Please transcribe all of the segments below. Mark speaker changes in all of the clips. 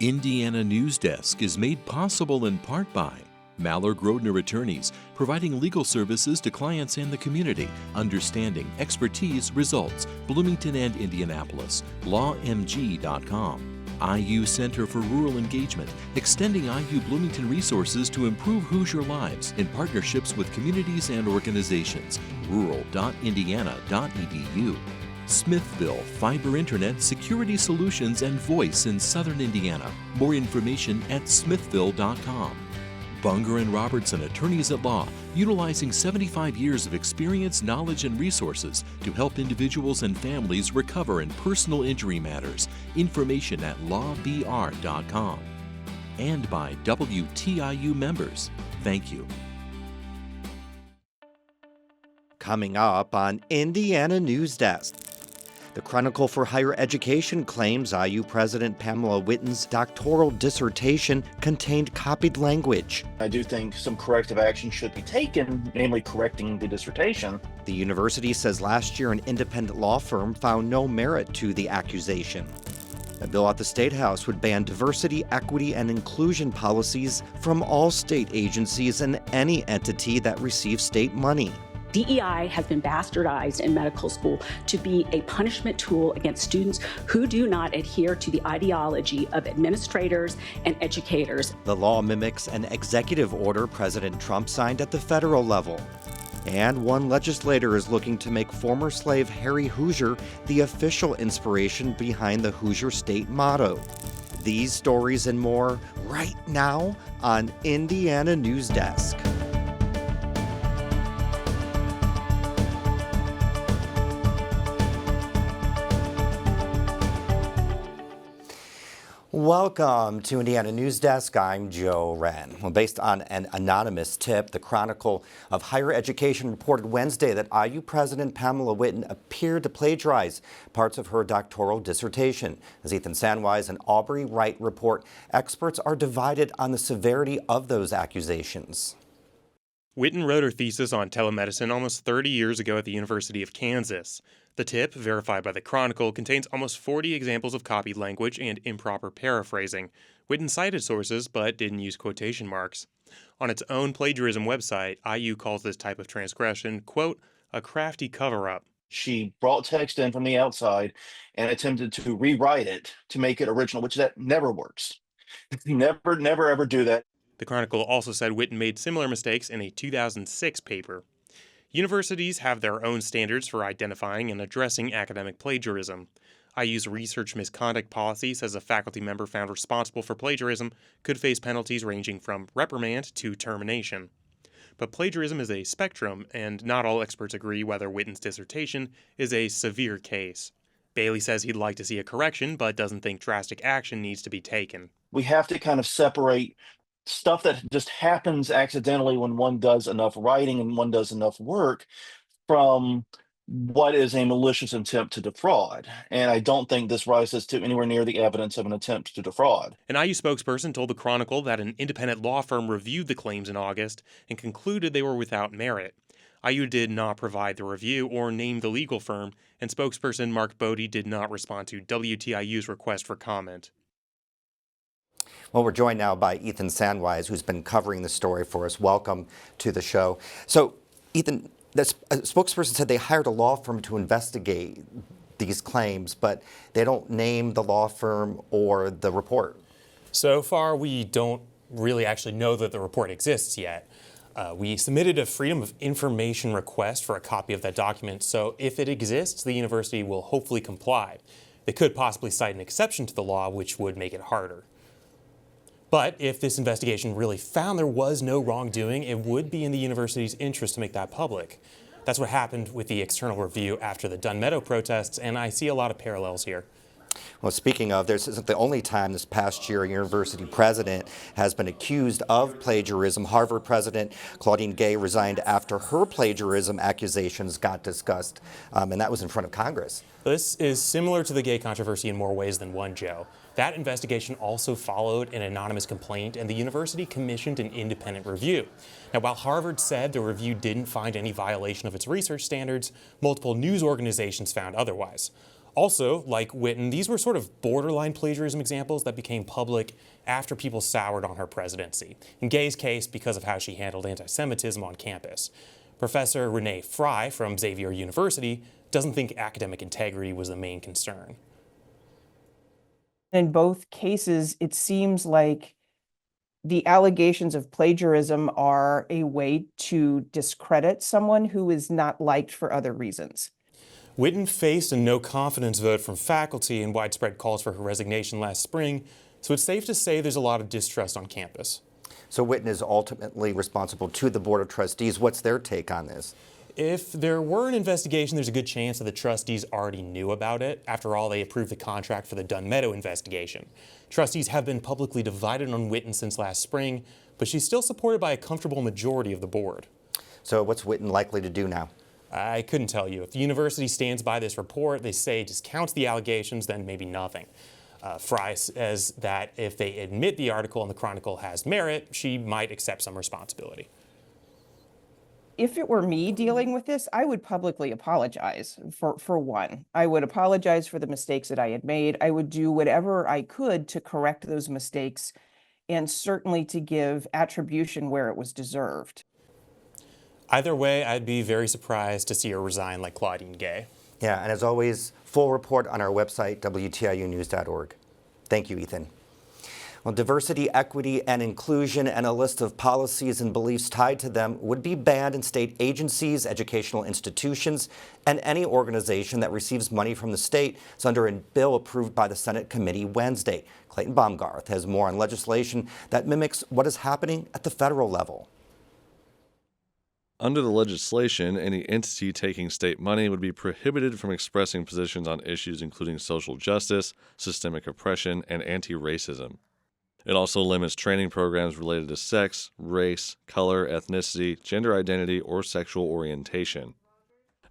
Speaker 1: Indiana Newsdesk is made possible in part by Maller-Grodner Attorneys, providing legal services to clients and the community. Understanding, expertise, results. Bloomington and Indianapolis. LawMG.com. IU Center for Rural Engagement, extending IU Bloomington resources to improve Hoosier lives in partnerships with communities and organizations. rural.indiana.edu. Smithville Fiber Internet Security Solutions and Voice in Southern Indiana. More information at smithville.com. Bunger and Robertson Attorneys at Law, utilizing 75 years of experience, knowledge, and resources to help individuals and families recover in personal injury matters. Information at lawbr.com. And by WTIU members. Thank you.
Speaker 2: Coming up on Indiana Newsdesk. The Chronicle for Higher Education claims IU President Pamela Whitten's doctoral dissertation contained copied language.
Speaker 3: I do think some corrective action should be taken, namely correcting the dissertation.
Speaker 2: The university says last year an independent law firm found no merit to the accusation. A bill at the statehouse would ban diversity, equity, and inclusion policies from all state agencies and any entity that receives state money.
Speaker 4: DEI has been bastardized in medical school to be a punishment tool against students who do not adhere to the ideology of administrators and educators.
Speaker 2: The law mimics an executive order President Trump signed at the federal level. And one legislator is looking to make former slave Harry Hoosier the official inspiration behind the Hoosier State motto. These stories and more right now on Indiana Newsdesk. Welcome to Indiana Newsdesk. I'm Joe Wren. Well, based on an anonymous tip, the Chronicle of Higher Education reported Wednesday that IU President Pamela Whitten appeared to plagiarize parts of her doctoral dissertation. As Ethan Sandwise and Aubrey Wright report, experts are divided on the severity of those accusations.
Speaker 5: Whitten wrote her thesis on telemedicine almost 30 years ago at the University of Kansas. The tip, verified by the Chronicle, contains almost 40 examples of copied language and improper paraphrasing. Whitten cited sources, but didn't use quotation marks. On its own plagiarism website, IU calls this type of transgression, quote, a crafty cover-up.
Speaker 3: She brought text in from the outside and attempted to rewrite it to make it original, which that never works. Never, ever do that.
Speaker 5: The Chronicle also said Whitten made similar mistakes in a 2006 paper. Universities have their own standards for identifying and addressing academic plagiarism. IU's research misconduct policy says a faculty member found responsible for plagiarism could face penalties ranging from reprimand to termination. But plagiarism is a spectrum, and not all experts agree whether Whitten's dissertation is a severe case. Bailey says he'd like to see a correction, but doesn't think drastic action needs to be taken.
Speaker 3: We have to kind of separate stuff that just happens accidentally when one does enough writing and one does enough work from what is a malicious attempt to defraud. And I don't think this rises to anywhere near the evidence of an attempt to defraud.
Speaker 5: An IU spokesperson told the Chronicle that an independent law firm reviewed the claims in August and concluded they were without merit. IU did not provide the review or name the legal firm, and spokesperson Mark Bodie did not respond to WTIU's request for comment.
Speaker 2: Well, we're joined now by Ethan Sandwise, who's been covering the story for us. Welcome to the show. So, Ethan, the spokesperson said they hired a law firm to investigate these claims, but they don't name the law firm or the report.
Speaker 6: So far, we don't really actually know that the report exists yet. We submitted a Freedom of Information request for a copy of that document, so if it exists, the university will hopefully comply. They could possibly cite an exception to the law, which would make it harder. But if this investigation really found there was no wrongdoing, it would be in the university's interest to make that public. That's what happened with the external review after the Dunn Meadow protests, and I see a lot of parallels here.
Speaker 2: Well, speaking of, this isn't the only time this past year a university president has been accused of plagiarism. Harvard president Claudine Gay resigned after her plagiarism accusations got discussed, and that was in front of Congress.
Speaker 6: This is similar to the Gay controversy in more ways than one, Joe. That investigation also followed an anonymous complaint, and the university commissioned an independent review. Now, while Harvard said the review didn't find any violation of its research standards, multiple news organizations found otherwise. Also, like Whitten, these were sort of borderline plagiarism examples that became public after people soured on her presidency. In Gay's case, because of how she handled anti-Semitism on campus. Professor Renee Fry from Xavier University doesn't think academic integrity was the main concern.
Speaker 7: In both cases, it seems like the allegations of plagiarism are a way to discredit someone who is not liked for other reasons.
Speaker 6: Whitten faced a no-confidence vote from faculty and widespread calls for her resignation last spring, so it's safe to say there's a lot of distrust on campus.
Speaker 2: So Whitten is ultimately responsible to the Board of Trustees. What's their take on this?
Speaker 6: If there were an investigation, there's a good chance that the trustees already knew about it. After all, they approved the contract for the Dunn Meadow investigation. Trustees have been publicly divided on Whitten since last spring, but she's still supported by a comfortable majority of the board. So
Speaker 2: what's Whitten likely to do now?
Speaker 6: I couldn't tell you. If the university stands by this report, they say discounts the allegations, then maybe nothing. Fry says that if they admit the article in the Chronicle has merit, she might accept some responsibility.
Speaker 7: If it were me dealing with this, I would publicly apologize for one. I would apologize for the mistakes that I had made. I would do whatever I could to correct those mistakes and certainly to give attribution where it was deserved.
Speaker 6: Either way, I'd be very surprised to see her resign like Claudine Gay.
Speaker 2: Yeah, and as always, full report on our website, WTIUnews.org. Thank you, Ethan. Well, diversity, equity, and inclusion and a list of policies and beliefs tied to them would be banned in state agencies, educational institutions, and any organization that receives money from the state. It's under a bill approved by the Senate committee Wednesday. Clayton Baumgarth has more on legislation that mimics what is happening at the federal level.
Speaker 8: Under the legislation, any entity taking state money would be prohibited from expressing positions on issues including social justice, systemic oppression, and anti-racism. It also limits training programs related to sex, race, color, ethnicity, gender identity, or sexual orientation.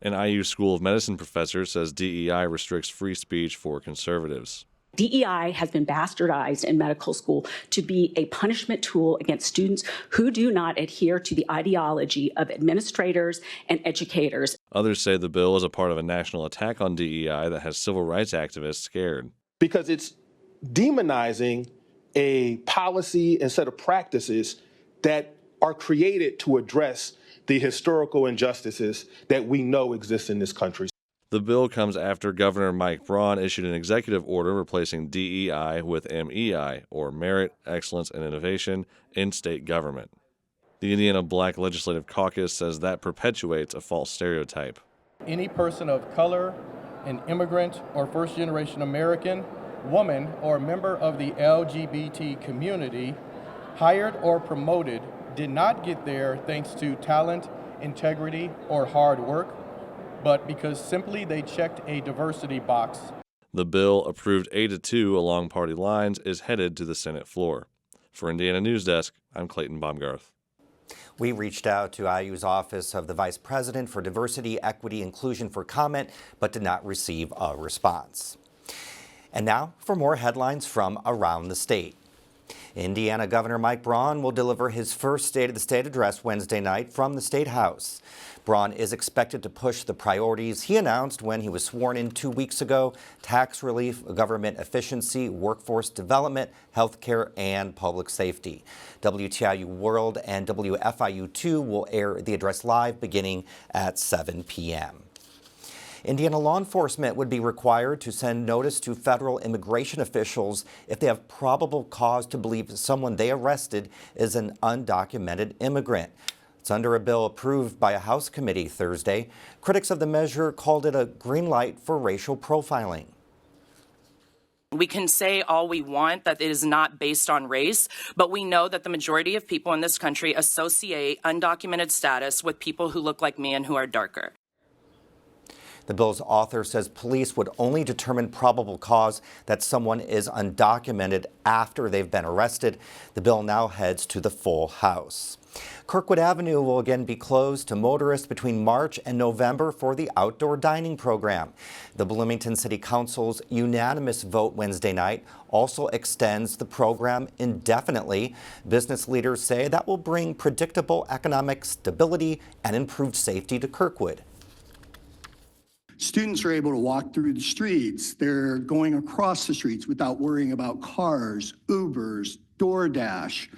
Speaker 8: An IU School of Medicine professor says DEI restricts free speech for conservatives.
Speaker 4: DEI has been bastardized in medical school to be a punishment tool against students who do not adhere to the ideology of administrators and educators.
Speaker 8: Others say the bill is a part of a national attack on DEI that has civil rights activists scared.
Speaker 9: Because it's demonizing a policy and set of practices that are created to address the historical injustices that we know exist in this country.
Speaker 8: The bill comes after Governor Mike Braun issued an executive order replacing DEI with MEI, or Merit, Excellence, and Innovation, in state government. The Indiana Black Legislative Caucus says that perpetuates a false stereotype.
Speaker 10: Any person of color, an immigrant or first-generation American, woman, or member of the LGBT community, hired or promoted, did not get there thanks to talent, integrity, or hard work, but because simply they checked a diversity box.
Speaker 8: The bill, approved 8-2 along party lines, is headed to the Senate floor. For Indiana Newsdesk, I'm Clayton Baumgarth.
Speaker 2: We reached out to IU's Office of the Vice President for Diversity, Equity, Inclusion for comment, but did not receive a response. And now for more headlines from around the state. Indiana Governor Mike Braun will deliver his first State of the State address Wednesday night from the Statehouse. Braun is expected to push the priorities he announced when he was sworn in 2 weeks ago: tax relief, government efficiency, workforce development, healthcare, and public safety. WTIU World and WFIU2 will air the address live beginning at 7 p.m. Indiana law enforcement would be required to send notice to federal immigration officials if they have probable cause to believe someone they arrested is an undocumented immigrant. It's under a bill approved by a House committee Thursday. Critics of the measure called it a green light for racial profiling.
Speaker 11: We can say all we want that it is not based on race, but we know that the majority of people in this country associate undocumented status with people who look like me and who are darker.
Speaker 2: The bill's author says police would only determine probable cause that someone is undocumented after they've been arrested. The bill now heads to the full House. Kirkwood Avenue will again be closed to motorists between March and November for the outdoor dining program. The Bloomington City Council's unanimous vote Wednesday night also extends the program indefinitely. Business leaders say that will bring predictable economic stability and improved safety to Kirkwood.
Speaker 12: Students are able to walk through the streets. They're going across the streets without worrying about cars, Ubers, DoorDash.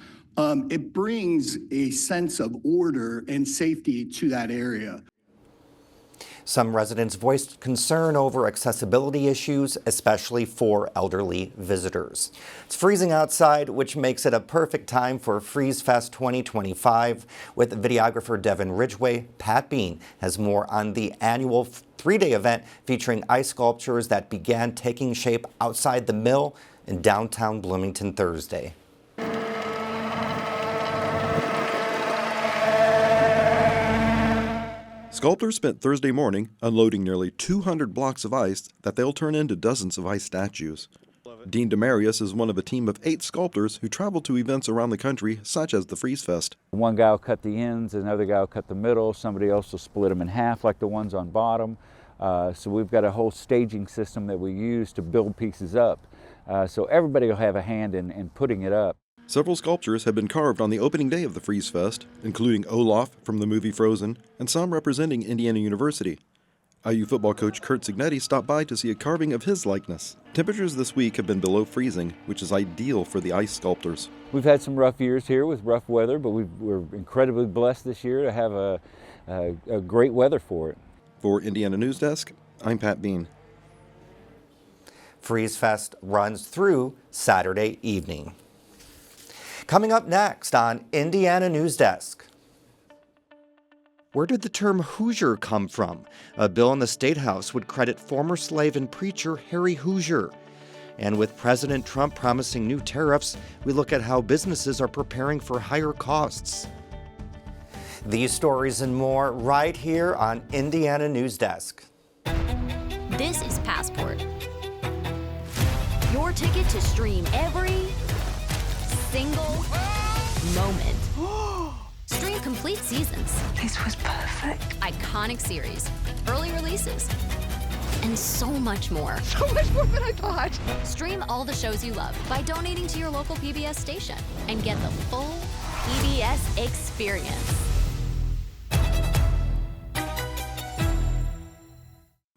Speaker 12: It brings a sense of order and safety to that area.
Speaker 2: Some residents voiced concern over accessibility issues, especially for elderly visitors. It's freezing outside, which makes it a perfect time for Freeze Fest 2025. With videographer Devin Ridgway, Pat Bean has more on the annual three-day event featuring ice sculptures that began taking shape outside the mill in downtown Bloomington Thursday.
Speaker 13: Sculptors spent Thursday morning unloading nearly 200 blocks of ice that they'll turn into dozens of ice statues. Dean Demarius is one of a team of 8 sculptors who travel to events around the country, such as the Freeze Fest.
Speaker 14: One guy will cut the ends, another guy will cut the middle, somebody else will split them in half like the ones on bottom. So we've got a whole staging system that we use to build pieces up. So everybody will have a hand in putting it up.
Speaker 13: Several sculptures have been carved on the opening day of the Freeze Fest, including Olaf from the movie Frozen, and some representing Indiana University. IU football coach Kurt Signetti stopped by to see a carving of his likeness. Temperatures this week have been below freezing, which is ideal for the ice sculptors.
Speaker 14: We've had some rough years here with rough weather, but we're incredibly blessed this year to have a great weather for it.
Speaker 13: For Indiana Newsdesk, I'm Pat Bean.
Speaker 2: Freeze Fest runs through Saturday evening. Coming up next on Indiana Newsdesk. Where did the term Hoosier come from? A bill in the statehouse would credit former slave and preacher Harry Hoosier. And with President Trump promising new tariffs, we look at how businesses are preparing for higher costs. These stories and more right here on Indiana Newsdesk.
Speaker 15: This is Passport. Your ticket to stream every single moment. Stream complete seasons. This was perfect. Iconic series, early releases, and so much more. So much more than I thought. Stream all the shows you love by donating to your local PBS station and get the full PBS experience.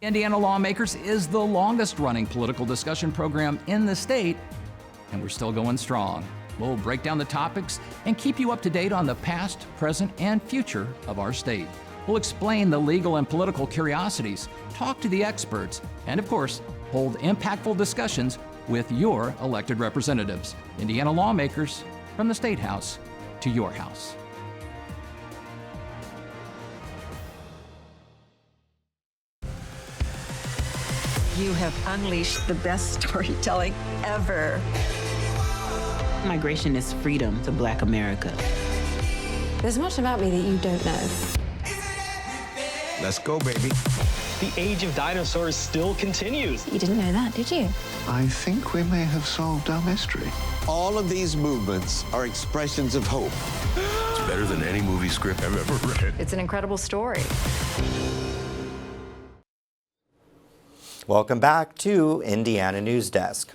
Speaker 16: Indiana Lawmakers is the longest-running political discussion program in the state, and we're still going strong. We'll break down the topics and keep you up to date on the past, present, and future of our state. We'll explain the legal and political curiosities, talk to the experts, and of course, hold impactful discussions with your elected representatives. Indiana Lawmakers, from the State House to your house.
Speaker 17: You have unleashed the best storytelling ever.
Speaker 18: Migration is freedom to Black America.
Speaker 19: There's much about me that you don't know.
Speaker 20: Let's go, baby.
Speaker 21: The age of dinosaurs still continues.
Speaker 19: You didn't know that, did you?
Speaker 20: I think we may have solved our mystery. All of these movements are expressions of hope.
Speaker 22: It's better than any movie script I've ever read.
Speaker 19: It's an incredible story.
Speaker 2: Welcome back to Indiana Newsdesk.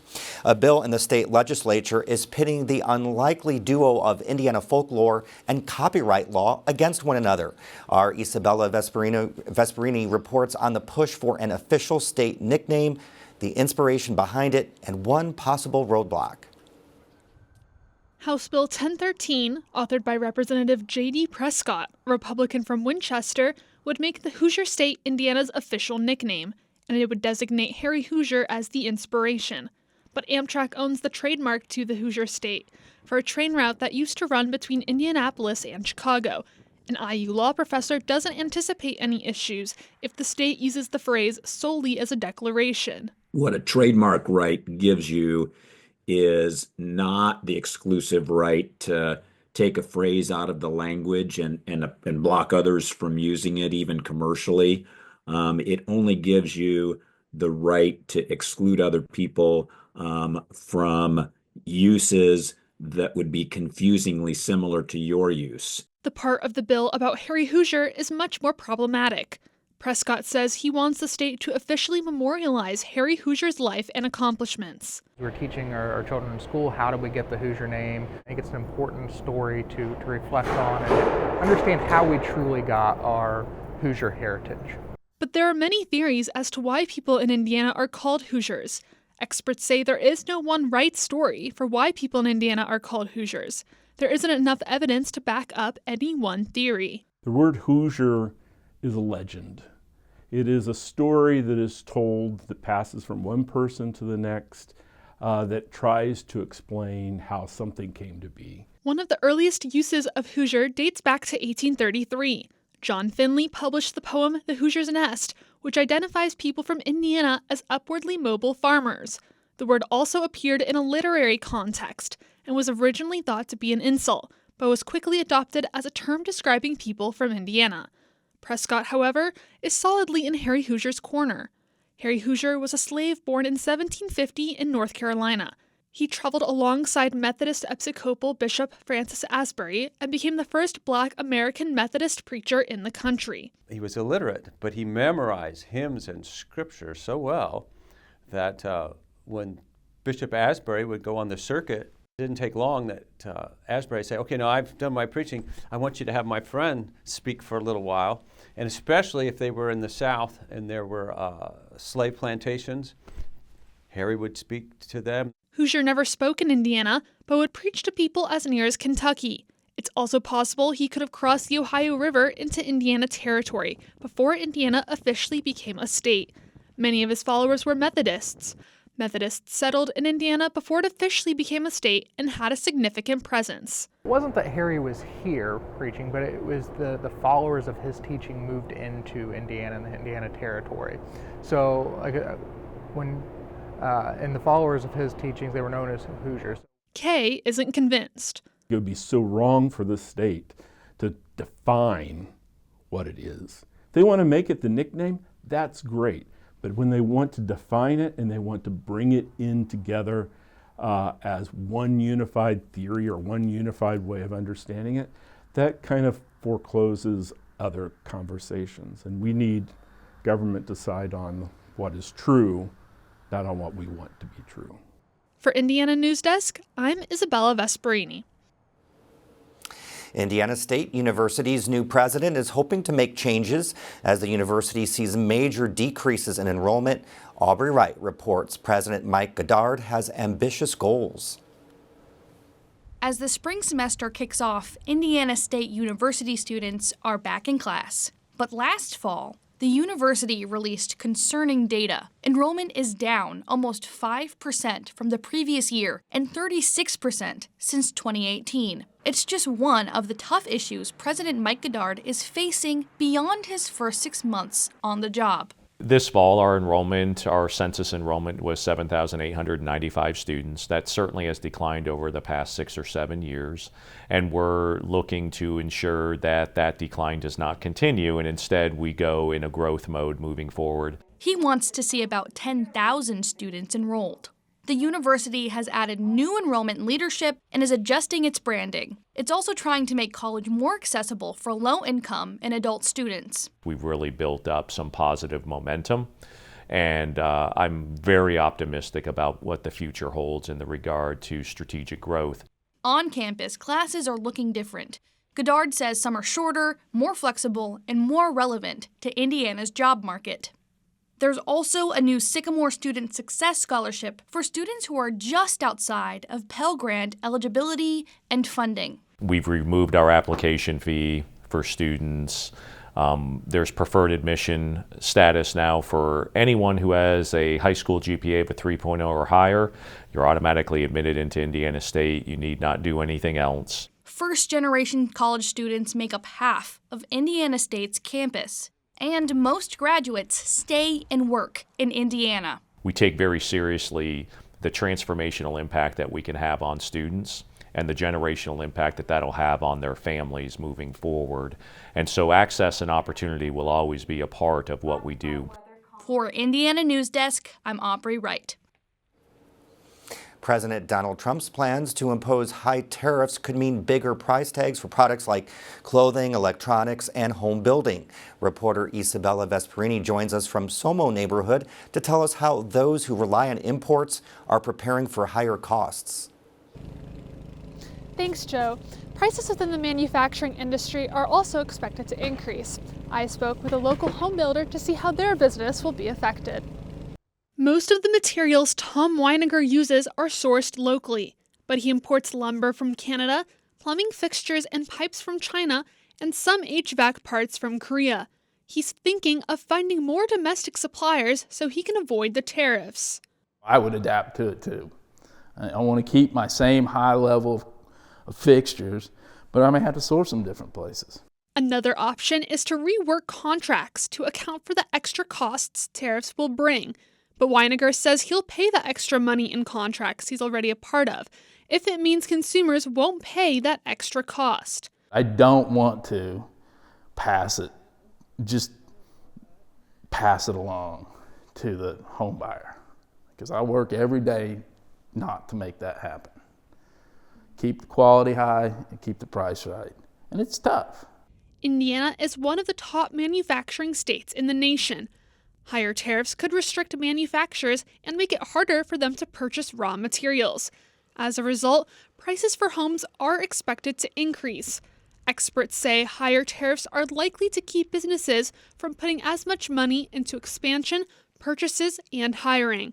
Speaker 2: A bill in the state legislature is pitting the unlikely duo of Indiana folklore and copyright law against one another. Our Isabella Vesperini reports on the push for an official state nickname, the inspiration behind it, and one possible roadblock.
Speaker 23: House Bill 1013, authored by Representative J.D. Prescott, Republican from Winchester, would make the Hoosier State Indiana's official nickname, and it would designate Harry Hoosier as the inspiration. But Amtrak owns the trademark to the Hoosier State for a train route that used to run between Indianapolis and Chicago. An IU law professor doesn't anticipate any issues if the state uses the phrase solely as a declaration.
Speaker 24: What a trademark right gives you is not the exclusive right to take a phrase out of the language and block others from using it, even commercially. It only gives you the right to exclude other people from uses that would be confusingly similar to your use.
Speaker 23: The part of the bill about Harry Hoosier is much more problematic. Prescott says he wants the state to officially memorialize Harry Hoosier's life and accomplishments.
Speaker 25: We're teaching our children in school how do we get the Hoosier name. I think it's an important story to reflect on and understand how we truly got our Hoosier heritage.
Speaker 23: But there are many theories as to why people in Indiana are called Hoosiers. Experts say there is no one right story for why people in Indiana are called Hoosiers. There isn't enough evidence to back up any one theory.
Speaker 1: The word Hoosier is a legend. It is a story that is told that passes from one person to the next, that tries to explain how something came to be.
Speaker 23: One of the earliest uses of Hoosier dates back to 1833. John Finley published the poem The Hoosier's Nest, which identifies people from Indiana as upwardly mobile farmers. The word also appeared in a literary context and was originally thought to be an insult, but was quickly adopted as a term describing people from Indiana. Prescott, however, is solidly in Harry Hoosier's corner. Harry Hoosier was a slave born in 1750 in North Carolina. He traveled alongside Methodist Episcopal Bishop Francis Asbury and became the first Black American Methodist preacher in the country.
Speaker 3: He was illiterate, but he memorized hymns and scripture so well that when Bishop Asbury would go on the circuit, it didn't take long that Asbury would say, okay, now I've done my preaching. I want you to have my friend speak for a little while. And especially if they were in the South and there were slave plantations, Harry would speak to them.
Speaker 23: Hoosier never spoke in Indiana, but would preach to people as near as Kentucky. It's also possible he could have crossed the Ohio River into Indiana territory before Indiana officially became a state. Many of his followers were Methodists. Methodists settled in Indiana before it officially became a state and had a significant presence.
Speaker 25: It wasn't that Harry was here preaching, but it was the followers of his teaching moved into Indiana and the Indiana territory. So and the followers of his teachings, they were known as Hoosiers.
Speaker 23: Kay isn't convinced.
Speaker 1: It would be so wrong for the state to define what it is. If they want to make it the nickname, that's great. But when they want to define it and they want to bring it in together as one unified theory or one unified way of understanding it, that kind of forecloses other conversations. And we need government to decide on what is true, not on what we want to be true.
Speaker 23: For Indiana Newsdesk, I'm Isabella Vesperini.
Speaker 2: Indiana State University's new president is hoping to make changes as the university sees major decreases in enrollment. Aubrey Wright reports President Mike Goddard has ambitious goals.
Speaker 5: As the spring semester kicks off, Indiana State University students are back in class. But last fall, the university released concerning data. Enrollment is down almost 5% from the previous year and 36% since 2018. It's just one of the tough issues President Mike Goddard is facing beyond his first 6 months on the job.
Speaker 6: This fall, our census enrollment was 7,895 students. That certainly has declined over the past 6 or 7 years, and we're looking to ensure that that decline does not continue, and instead we go in a growth mode moving forward.
Speaker 5: He wants to see about 10,000 students enrolled. The university has added new enrollment leadership and is adjusting its branding. It's also trying to make college more accessible for low-income and adult students.
Speaker 6: We've really built up some positive momentum, and I'm very optimistic about what the future holds in the regard to strategic growth.
Speaker 5: On campus, classes are looking different. Goddard says some are shorter, more flexible, and more relevant to Indiana's job market. There's also a new Sycamore Student Success Scholarship for students who are just outside of Pell Grant eligibility and funding.
Speaker 6: We've removed our application fee for students. There's preferred admission status now for anyone who has a high school GPA of a 3.0 or higher. You're automatically admitted into Indiana State. You need not do anything else.
Speaker 5: First-generation college students make up half of Indiana State's campus. And most graduates stay and work in Indiana.
Speaker 6: We take very seriously the transformational impact that we can have on students and the generational impact that that'll have on their families moving forward. And so access and opportunity will always be a part of what we do.
Speaker 5: For Indiana Newsdesk, I'm Aubrey Wright.
Speaker 2: President Donald Trump's plans to impose high tariffs could mean bigger price tags for products like clothing, electronics, and home building. Reporter Isabella Vesperini joins us from Somo neighborhood to tell us how those who rely on imports are preparing for higher costs.
Speaker 23: Thanks, Joe. Prices within the manufacturing industry are also expected to increase. I spoke with a local home builder to see how their business will be affected. Most of the materials Tom Weiniger uses are sourced locally, but he imports lumber from Canada, plumbing fixtures and pipes from China, and some HVAC parts from Korea. He's thinking of finding more domestic suppliers so he can avoid the tariffs.
Speaker 4: I would adapt to it too. I want to keep my same high level of fixtures, but I may have to source them different places.
Speaker 23: Another option is to rework contracts to account for the extra costs tariffs will bring. But Weiniger says he'll pay the extra money in contracts he's already a part of, if it means consumers won't pay that extra cost.
Speaker 4: I don't want to just pass it along to the home buyer, because I work every day not to make that happen. Keep the quality high and keep the price right. And it's tough.
Speaker 23: Indiana is one of the top manufacturing states in the nation. Higher tariffs could restrict manufacturers and make it harder for them to purchase raw materials. As a result, prices for homes are expected to increase. Experts say higher tariffs are likely to keep businesses from putting as much money into expansion, purchases, and hiring.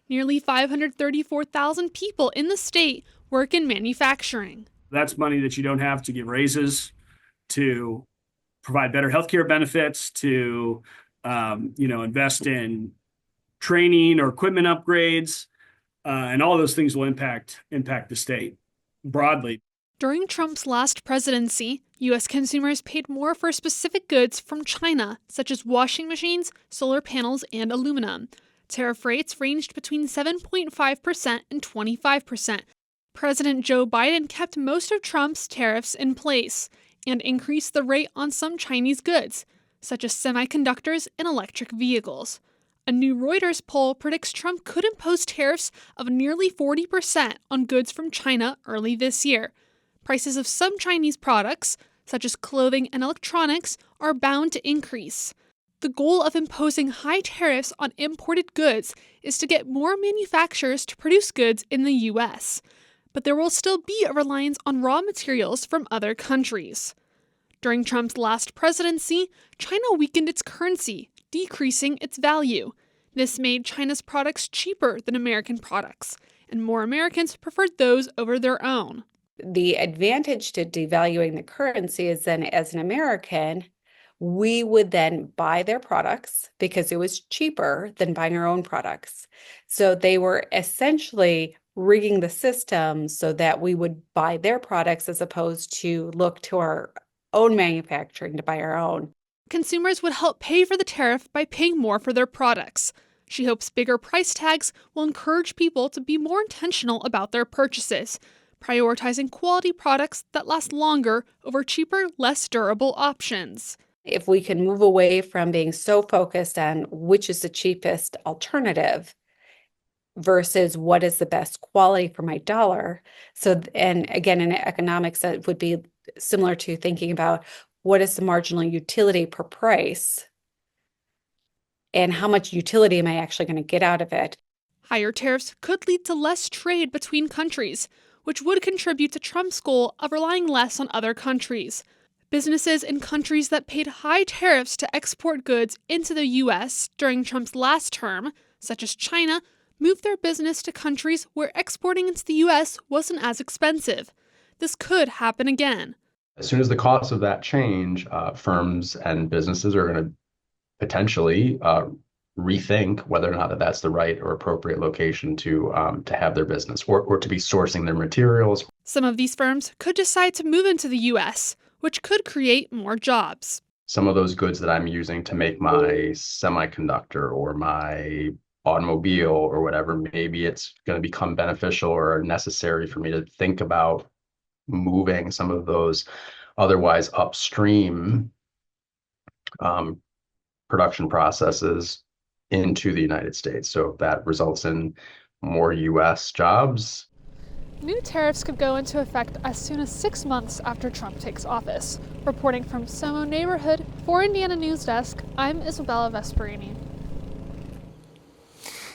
Speaker 23: Nearly 534,000 people in the state work in manufacturing.
Speaker 7: That's money that you don't have to give raises, to provide better healthcare benefits, to invest in training or equipment upgrades, and all those things will impact the state broadly.
Speaker 23: During Trump's last presidency, U.S. consumers paid more for specific goods from China, such as washing machines, solar panels, and aluminum. Tariff rates ranged between 7.5% and 25%. President Joe Biden kept most of Trump's tariffs in place and increased the rate on some Chinese goods, such as semiconductors and electric vehicles. A new Reuters poll predicts Trump could impose tariffs of nearly 40% on goods from China early this year. Prices of some Chinese products, such as clothing and electronics, are bound to increase. The goal of imposing high tariffs on imported goods is to get more manufacturers to produce goods in the U.S., but there will still be a reliance on raw materials from other countries. During Trump's last presidency, China weakened its currency, decreasing its value. This made China's products cheaper than American products, and more Americans preferred those over their own.
Speaker 8: The advantage to devaluing the currency is then, as an American, we would then buy their products because it was cheaper than buying our own products. So they were essentially rigging the system so that we would buy their products as opposed to look to our own manufacturing to buy our own.
Speaker 23: Consumers would help pay for the tariff by paying more for their products. She hopes bigger price tags will encourage people to be more intentional about their purchases, prioritizing quality products that last longer over cheaper, less durable options.
Speaker 8: If we can move away from being so focused on which is the cheapest alternative versus what is the best quality for my dollar. So, and again, in economics, that would be similar to thinking about what is the marginal utility per price and how much utility am I actually going to get out of it.
Speaker 23: Higher tariffs could lead to less trade between countries, which would contribute to Trump's goal of relying less on other countries. Businesses in countries that paid high tariffs to export goods into the U.S. during Trump's last term, such as China, moved their business to countries where exporting into the U.S. wasn't as expensive. This could happen again.
Speaker 9: As soon as the costs of that change, firms and businesses are going to potentially rethink whether or not that's the right or appropriate location to have their business or to be sourcing their materials.
Speaker 23: Some of these firms could decide to move into the U.S., which could create more jobs.
Speaker 9: Some of those goods that I'm using to make my semiconductor or my automobile or whatever, maybe it's going to become beneficial or necessary for me to think about moving some of those otherwise upstream production processes into the United States. So that results in more U.S. jobs.
Speaker 23: New tariffs could go into effect as soon as 6 months after Trump takes office. Reporting from Somo Neighborhood for Indiana Newsdesk, I'm Isabella Vesperini.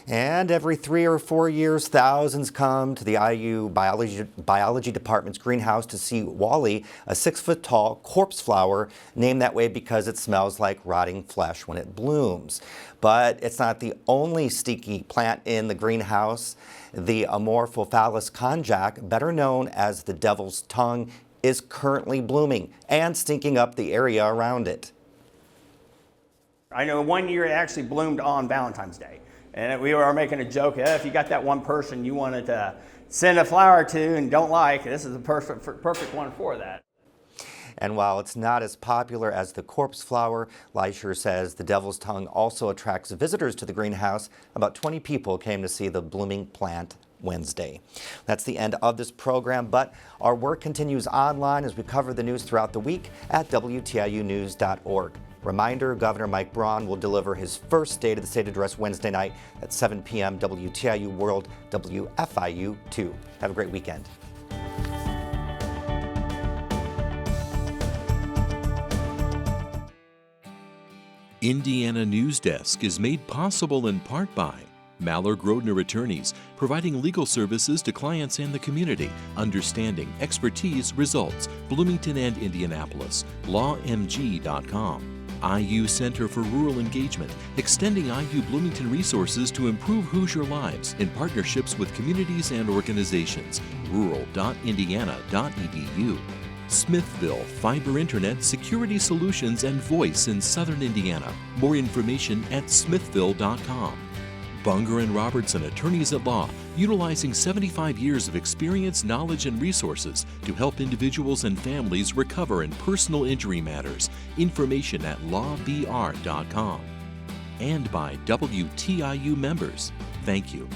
Speaker 2: And every 3 or 4 years, thousands come to the IU biology department's greenhouse to see Wally, a 6-foot-tall corpse flower, named that way because it smells like rotting flesh when it blooms. But it's not the only stinky plant in the greenhouse. The Amorphophallus konjac, better known as the devil's tongue, is currently blooming and stinking up the area around it.
Speaker 10: I know one year it actually bloomed on Valentine's Day. And we were making a joke, if you got that one person you wanted to send a flower to and don't like, this is the perfect one for that.
Speaker 2: And while it's not as popular as the corpse flower, Leisure says the devil's tongue also attracts visitors to the greenhouse. About 20 people came to see the blooming plant Wednesday. That's the end of this program, but our work continues online as we cover the news throughout the week at WTIUnews.org. Reminder, Governor Mike Braun will deliver his first State of the State address Wednesday night at 7 p.m. WTIU World WFIU 2. Have a great weekend.
Speaker 11: Indiana Newsdesk is made possible in part by Maller Grodner Attorneys, providing legal services to clients and the community. Understanding, expertise, results. Bloomington and Indianapolis. LawMG.com. IU Center for Rural Engagement, extending IU Bloomington resources to improve Hoosier lives in partnerships with communities and organizations. rural.indiana.edu. Smithville Fiber Internet Security Solutions and Voice in Southern Indiana. More information at smithville.com. Bunger and Robertson Attorneys at Law, utilizing 75 years of experience, knowledge, and resources to help individuals and families recover in personal injury matters. Information at lawbr.com. And by WTIU members. Thank you.